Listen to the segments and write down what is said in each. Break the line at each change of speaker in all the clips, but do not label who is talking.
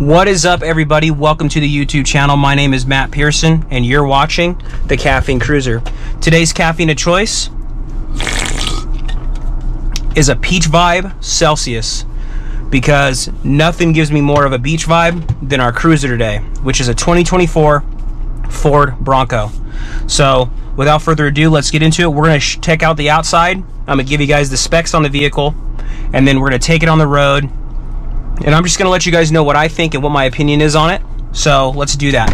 What is up, everybody? Welcome to the YouTube channel. My name is Matt Pearson and you're watching the Caffeine Cruiser. Today's caffeine of choice is a Peach Vibe Celsius, because nothing gives me more of a beach vibe than our cruiser today, which is a 2024 Ford Bronco. So without further ado, let's get into it. We're going to check out the outside. I'm going to give you guys the specs on the vehicle, and then we're going to take it on the road. And I'm just going to let you guys know what I think and what my opinion is on it. So let's do that.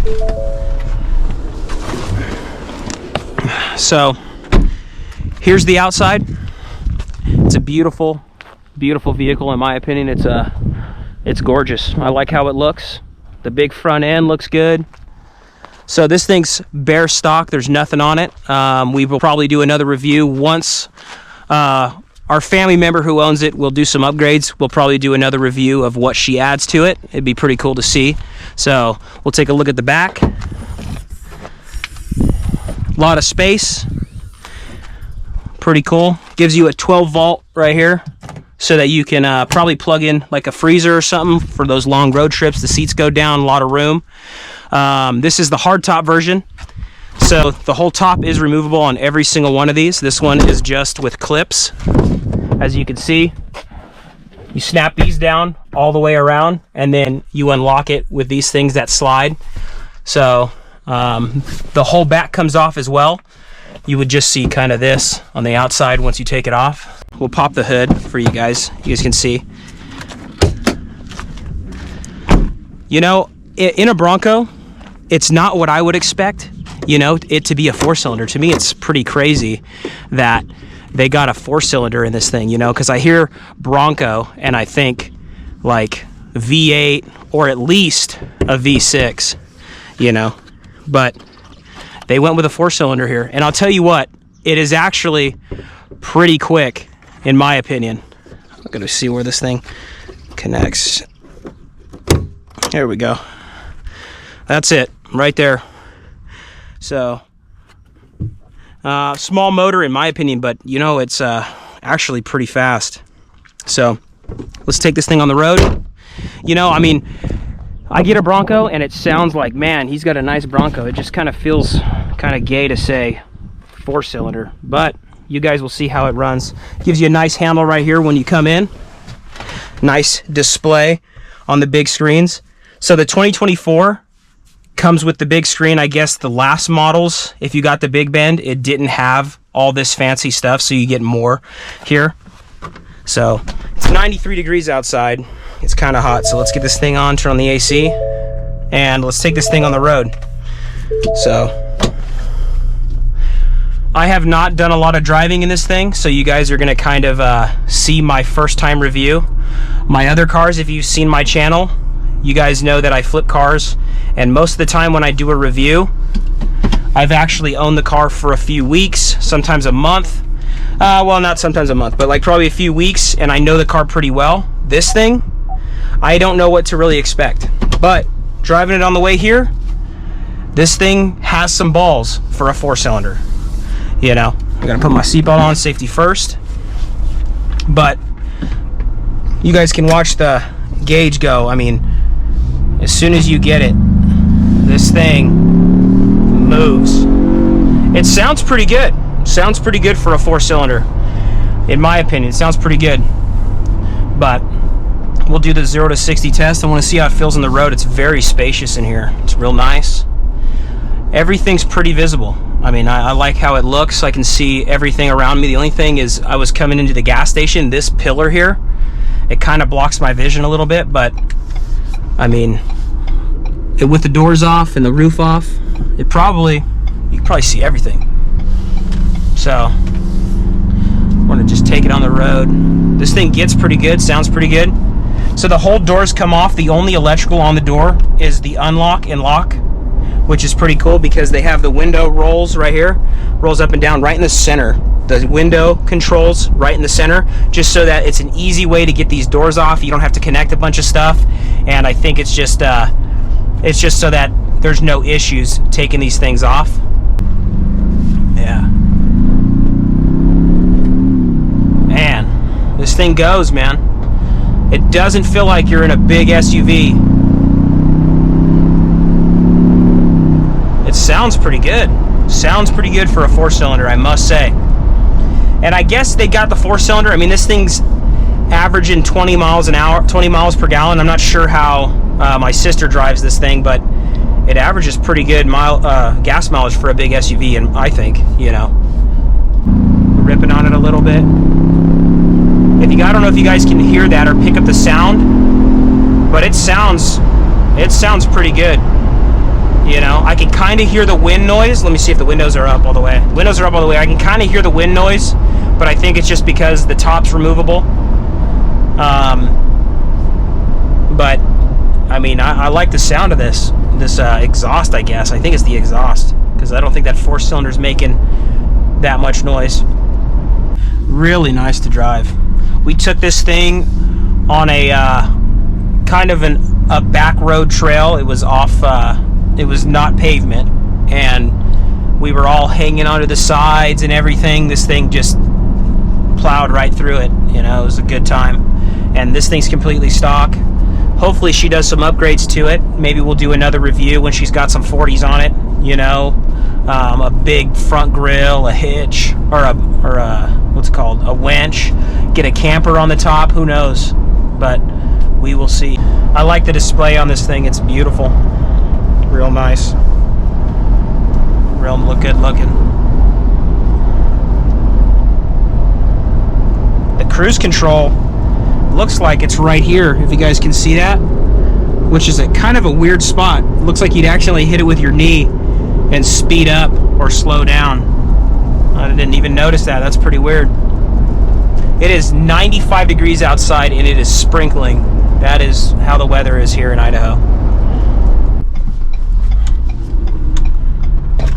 So here's the outside. It's a beautiful, beautiful vehicle. In my opinion, it's gorgeous. I like how it looks. The big front end looks good. So this thing's bare stock. There's nothing on it. We will probably do another review once our family member who owns it will do some upgrades. We'll probably do another review of what she adds to it. It'd be pretty cool to see. So we'll take a look at the back. A lot of space. Pretty cool. Gives you a 12 volt right here, so that you can probably plug in like a freezer or something for those long road trips. The seats go down, a lot of room. This is the hardtop version. So the whole top is removable on every single one of these. This one is just with clips. As you can see, you snap these down all the way around, and then you unlock it with these things that slide. So the whole back comes off as well. You would just see kind of this on the outside once you take it off. We'll pop the hood for you guys. You guys can see. You know, in a Bronco, it's not what I would expect, you know, it to be a 4-cylinder. To me, it's pretty crazy that they got a 4-cylinder in this thing, you know, because I hear Bronco and I think like V8 or at least a V6, you know, but they went with a 4-cylinder here. And I'll tell you what, it is actually pretty quick, in my opinion. I'm going to see where this thing connects. There we go. That's it, right there. So, small motor in my opinion, but you know, it's actually pretty fast. So, let's take this thing on the road. You know, I mean, I get a Bronco and it sounds like, man, he's got a nice Bronco. It just kind of feels kind of gay to say 4-cylinder, but you guys will see how it runs. Gives you a nice handle right here when you come in. Nice display on the big screens. So the 2024 comes with the big screen. I guess the last models, if you got the Big Bend, it didn't have all this fancy stuff, so you get more here. So it's 93 degrees outside. It's kind of hot, so let's get this thing on, turn on the AC, and let's take this thing on the road. So I have not done a lot of driving in this thing, so you guys are going to kind of see my first time review. My other cars, if you've seen my channel, you guys know that I flip cars, and most of the time when I do a review, I've actually owned the car for a few weeks, sometimes a month. Well, not sometimes a month, but like probably a few weeks, and I know the car pretty well. This thing, I don't know what to really expect, but driving it on the way here, this thing has some balls for a 4-cylinder. You know, I'm gonna put my seatbelt on, safety first, but you guys can watch the gauge go. I mean, as soon as you get it, this thing moves. It sounds pretty good. Sounds pretty good for a 4-cylinder. In my opinion, it sounds pretty good. But we'll do the 0 to 60 test. I want to see how it feels on the road. It's very spacious in here. It's real nice. Everything's pretty visible. I mean, I like how it looks. I can see everything around me. The only thing is, I was coming into the gas station, this pillar here, it kind of blocks my vision a little bit, but I mean, with the doors off and the roof off, you can probably see everything. So we're gonna just take it on the road. This thing gets pretty good, sounds pretty good. So the whole doors come off. The only electrical on the door is the unlock and lock, which is pretty cool because they have the window rolls right here, rolls up and down right in the center. The window controls right in the center, just so that it's an easy way to get these doors off. You don't have to connect a bunch of stuff, and I think it's just so that there's no issues taking these things off. Yeah. Man, this thing goes, man. It doesn't feel like you're in a big SUV. Sounds pretty good. Sounds pretty good for a 4-cylinder, I must say. And I guess they got the 4-cylinder. I mean, this thing's averaging 20 miles an hour, 20 miles per gallon. I'm not sure how my sister drives this thing, but it averages pretty good gas mileage for a big SUV, and I think, you know. Ripping on it a little bit. I don't know if you guys can hear that or pick up the sound, but it sounds pretty good. You know, I can kind of hear the wind noise. Let me see if the windows are up all the way. Windows are up all the way. I can kind of hear the wind noise, but I think it's just because the top's removable. But I mean, I like the sound of this exhaust, I guess. I think it's the exhaust, because I don't think that 4-cylinder's making that much noise. Really nice to drive. We took this thing on a kind of a back road trail. It was off, it was not pavement, and we were all hanging onto the sides and everything. This thing just plowed right through it. You know, it was a good time. And this thing's completely stock. Hopefully she does some upgrades to it. Maybe we'll do another review when she's got some 40s on it. You know, a big front grille, a hitch, or a what's it called, a winch. Get a camper on the top. Who knows? But we will see. I like the display on this thing. It's beautiful. Real nice. Real good looking. The cruise control looks like it's right here, if you guys can see that, which is a kind of a weird spot. It looks like you'd actually hit it with your knee and speed up or slow down. I didn't even notice that. That's pretty weird. It is 95 degrees outside and it is sprinkling. That is how the weather is here in Idaho.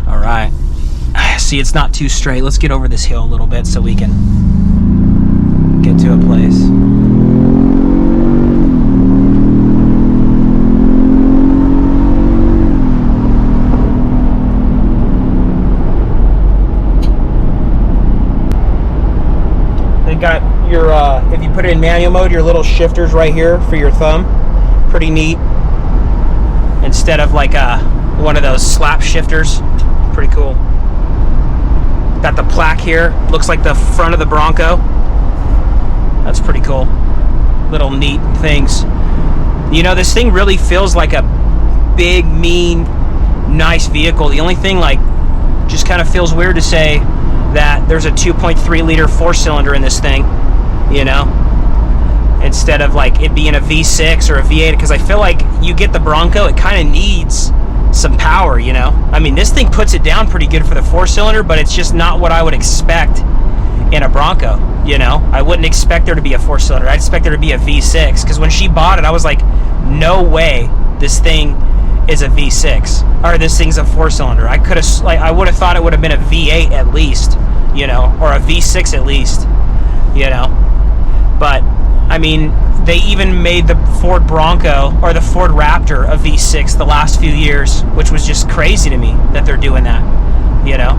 All right. See, it's not too straight. Let's get over this hill a little bit so we can get to a place. Got your if you put it in manual mode, your little shifters right here for your thumb. Pretty neat, instead of like one of those slap shifters. Pretty cool. Got the plaque here, looks like the front of the Bronco. That's pretty cool. Little neat things. You know, this thing really feels like a big, mean, nice vehicle. The only thing, like, just kind of feels weird to say that there's a 2.3 liter 4-cylinder in this thing, you know, instead of like it being a V6 or a V8, because I feel like you get the Bronco, it kind of needs some power, you know. I mean, this thing puts it down pretty good for the 4-cylinder, but it's just not what I would expect in a Bronco, you know. I wouldn't expect there to be a 4-cylinder. I'd expect there to be a V6, because when she bought it, I was like, no way this thing is a V6, or this thing's a 4-cylinder. I could have, like, I would have thought it would have been a V8 at least, you know, or a V6 at least, you know. But I mean, they even made the Ford Bronco or the Ford Raptor a V6 the last few years, which was just crazy to me that they're doing that, you know.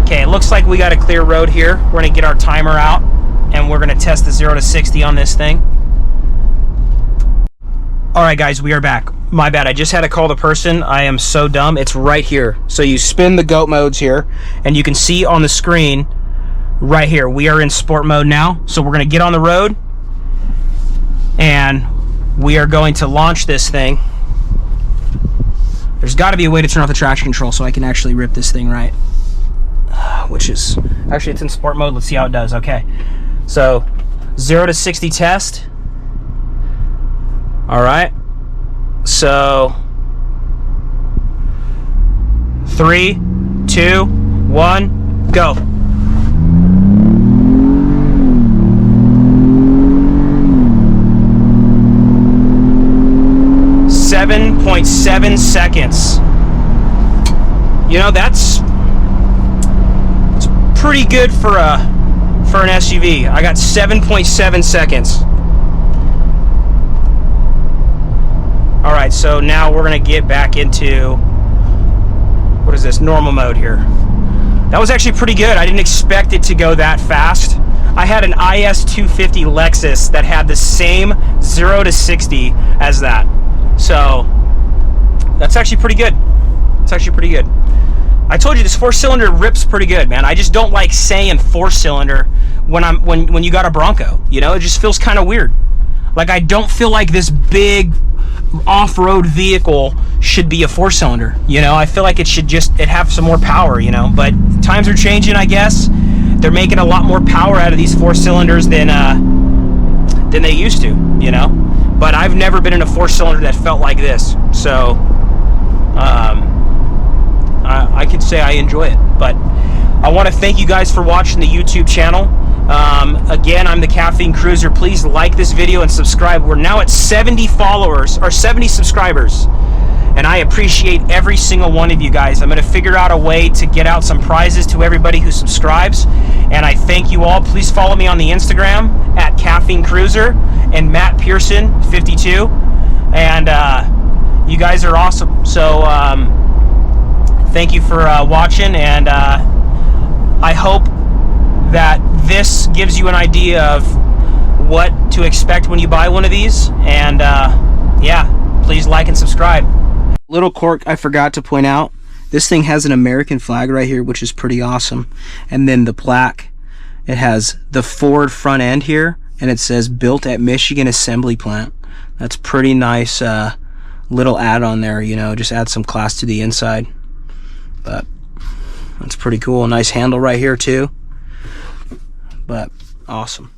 Okay, it looks like we got a clear road here. We're gonna get our timer out and we're gonna test the 0 to 60 on this thing. All right, guys, we are back. My bad, I just had to call the person. I am so dumb. It's right here. So you spin the GOAT modes here, and you can see on the screen right here, we are in sport mode now. So we're gonna get on the road, and we are going to launch this thing. There's gotta be a way to turn off the traction control so I can actually rip this thing right. Which is, actually it's in sport mode. Let's see how it does. Okay, so 0 to 60 test. All right, so 3, 2, 1, go. .7 seconds. You know, that's pretty good for an SUV. I got 7.7 seconds. All right, so now we're gonna get back into, what is this, normal mode here. That was actually pretty good. I didn't expect it to go that fast. I had an IS250 Lexus that had the same 0 to 60 as that. So that's actually pretty good. It's actually pretty good. I told you this 4-cylinder rips pretty good, man. I just don't like saying 4-cylinder when you got a Bronco. You know, it just feels kind of weird. Like, I don't feel like this big off-road vehicle should be a 4-cylinder. You know, I feel like it should just have some more power. You know, but times are changing, I guess. They're making a lot more power out of these 4-cylinders than they used to. You know, but I've never been in a 4-cylinder that felt like this. So. I could say I enjoy it, but I want to thank you guys for watching the YouTube channel. Again, I'm the Caffeine Cruiser. Please like this video and subscribe. We're now at 70 followers, or 70 subscribers, and I appreciate every single one of you guys. I'm going to figure out a way to get out some prizes to everybody who subscribes, and I thank you all. Please follow me on the Instagram at Caffeine Cruiser and Matt Pearson 52, and you guys are awesome. So thank you for watching, and I hope that this gives you an idea of what to expect when you buy one of these. And yeah, please like and subscribe. Little quirk I forgot to point out, this thing has an American flag right here, which is pretty awesome. And then the plaque, it has the Ford front end here, and it says built at Michigan Assembly Plant. That's pretty nice little add-on there, you know, just add some class to the inside. But that's pretty cool. Nice handle right here too. But awesome.